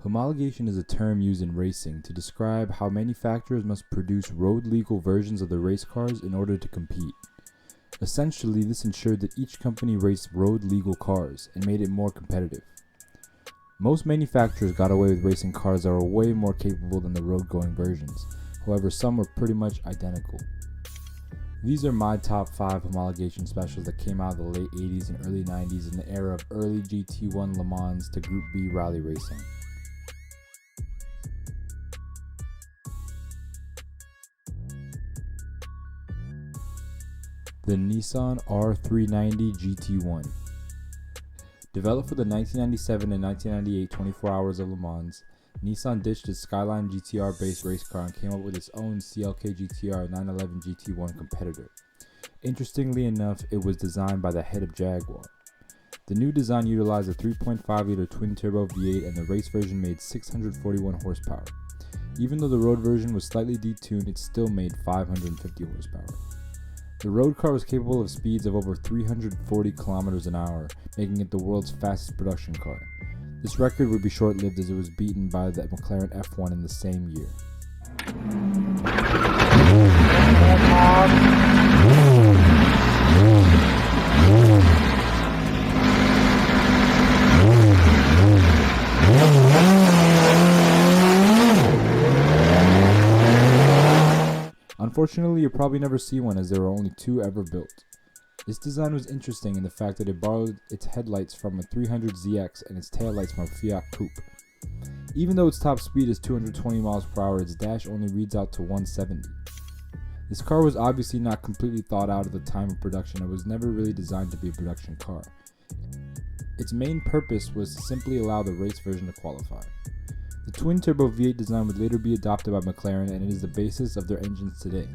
Homologation is a term used in racing to describe how manufacturers must produce road-legal versions of the race cars in order to compete. Essentially, this ensured that each company raced road-legal cars and made it more competitive. Most manufacturers got away with racing cars that were way more capable than the road-going versions, however some were pretty much identical. These are my top 5 homologation specials that came out of the late 80s and early 90s in the era of early GT1 Le Mans to Group B rally racing. The Nissan R390 GT1. Developed for the 1997 and 1998 24 Hours of Le Mans, Nissan ditched its Skyline GTR-based race car and came up with its own CLK GTR 911 GT1 competitor. Interestingly enough, it was designed by the head of Jaguar. The new design utilized a 3.5-liter twin-turbo V8 and the race version made 641 horsepower. Even though the road version was slightly detuned, it still made 550 horsepower. The road car was capable of speeds of over 340 kilometers an hour, making it the world's fastest production car. This record would be short-lived as it was beaten by the McLaren F1 in the same year. Unfortunately, you'll probably never see one as there were only 2 ever built. This design was interesting in the fact that it borrowed its headlights from a 300ZX and its taillights from a Fiat Coupe. Even though its top speed is 220 miles per hour, its dash only reads out to 170. This car was obviously not completely thought out at the time of production and was never really designed to be a production car. Its main purpose was to simply allow the race version to qualify. The twin-turbo V8 design would later be adopted by McLaren and it is the basis of their engines today.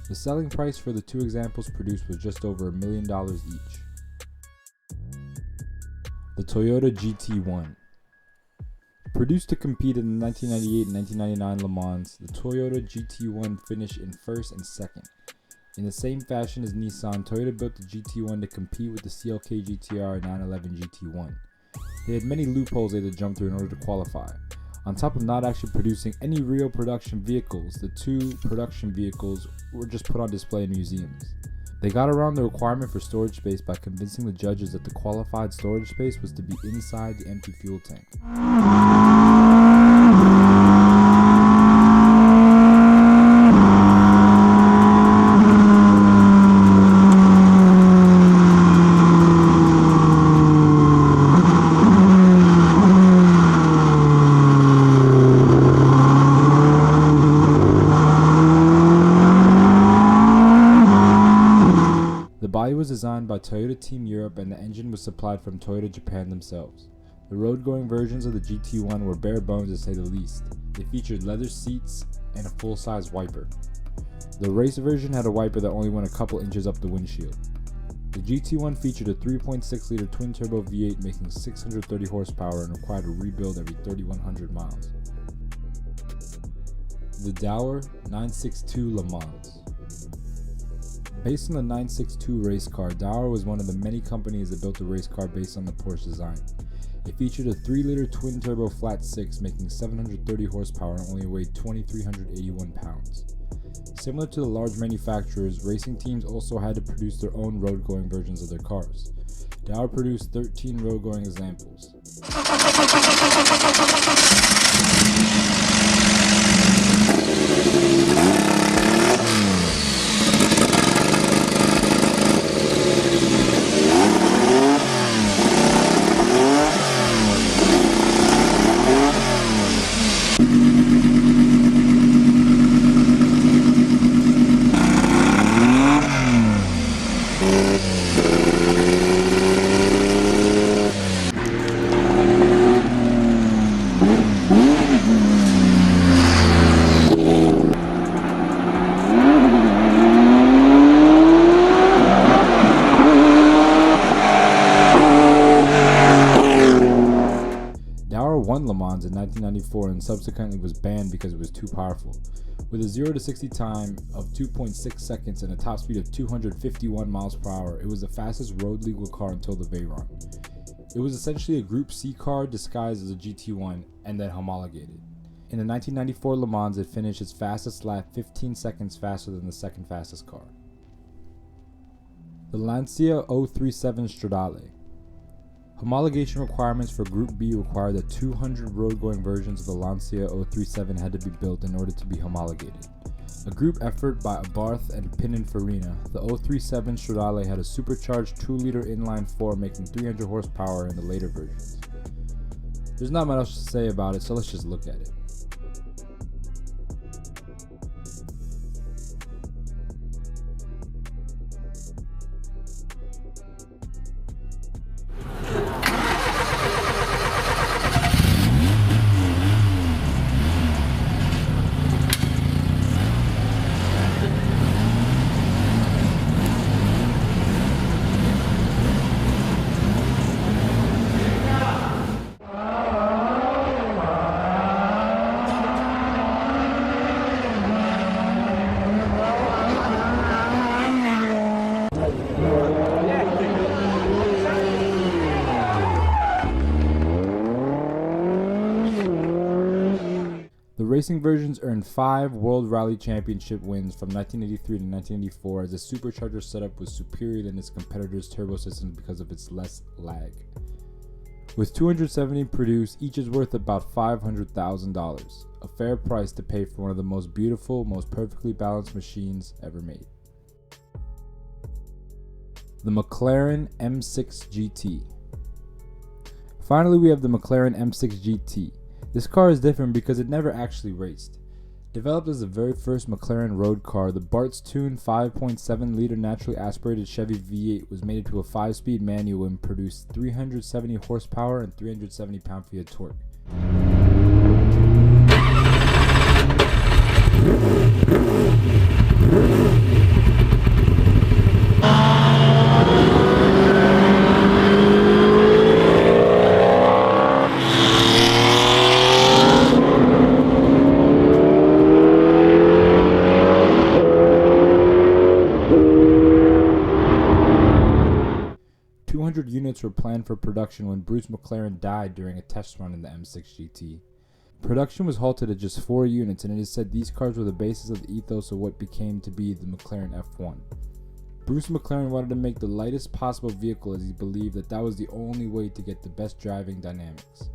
The selling price for the 2 examples produced was just over $1 million each. The Toyota GT1. Produced to compete in the 1998 and 1999 Le Mans, the Toyota GT1 finished in 1st and 2nd. In the same fashion as Nissan, Toyota built the GT1 to compete with the CLK GTR 911 GT1. They had many loopholes they had to jump through in order to qualify. On top of not actually producing any real production vehicles, the 2 production vehicles were just put on display in museums. They got around the requirement for storage space by convincing the judges that the qualified storage space was to be inside the empty fuel tank. The body was designed by Toyota Team Europe and the engine was supplied from Toyota Japan themselves. The road-going versions of the GT1 were bare bones to say the least. They featured leather seats and a full-size wiper. The race version had a wiper that only went a couple inches up the windshield. The GT1 featured a 3.6-liter twin-turbo V8 making 630 horsepower and required a rebuild every 3,100 miles. The Dower 962 Le Mans. Based on the 962 race car, Dower was one of the many companies that built a race car based on the Porsche design. It featured a 3-liter twin-turbo flat 6 making 730 horsepower and only weighed 2,381 pounds. Similar to the large manufacturers, racing teams also had to produce their own road-going versions of their cars. Dower produced 13 road-going examples. Won Le Mans in 1994 and subsequently was banned because it was too powerful. With a 0 to 60 time of 2.6 seconds and a top speed of 251 miles per hour, it was the fastest road legal car until the Veyron. It was essentially a Group C car disguised as a GT1 and then homologated. In the 1994 Le Mans, it finished its fastest lap 15 seconds faster than the second fastest car. The Lancia R390 Stradale. Homologation requirements for Group B required that 200 road-going versions of the Lancia R390 had to be built in order to be homologated. A group effort by Abarth and Pininfarina, the R390 Stradale had a supercharged 2-liter inline-4 making 300 horsepower in the later versions. There's not much else to say about it, so let's just look at it. The racing versions earned 5 World Rally Championship wins from 1983 to 1984 as the supercharger setup was superior than its competitors' turbo systems because of its less lag. With 270 produced, each is worth about $500,000, a fair price to pay for one of the most beautiful, most perfectly balanced machines ever made. The McLaren M6 GT. Finally, we have the McLaren M6 GT. This car is different because it never actually raced. Developed as the very first McLaren road car, the Bart's-tuned 5.7-liter naturally aspirated Chevy V8 was made into a 5-speed manual and produced 370 horsepower and 370 pound-feet of torque. Units were planned for production when Bruce McLaren died during a test run in the M6 GT. Production was halted at just 4 units, and it is said these cars were the basis of the ethos of what became to be the McLaren F1. Bruce McLaren wanted to make the lightest possible vehicle as he believed that was the only way to get the best driving dynamics.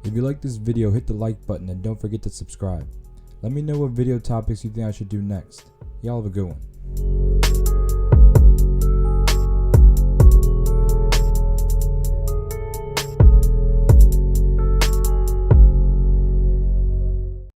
If you like this video, hit the like button and don't forget to subscribe. Let me know what video topics you think I should do next. Y'all have a good one.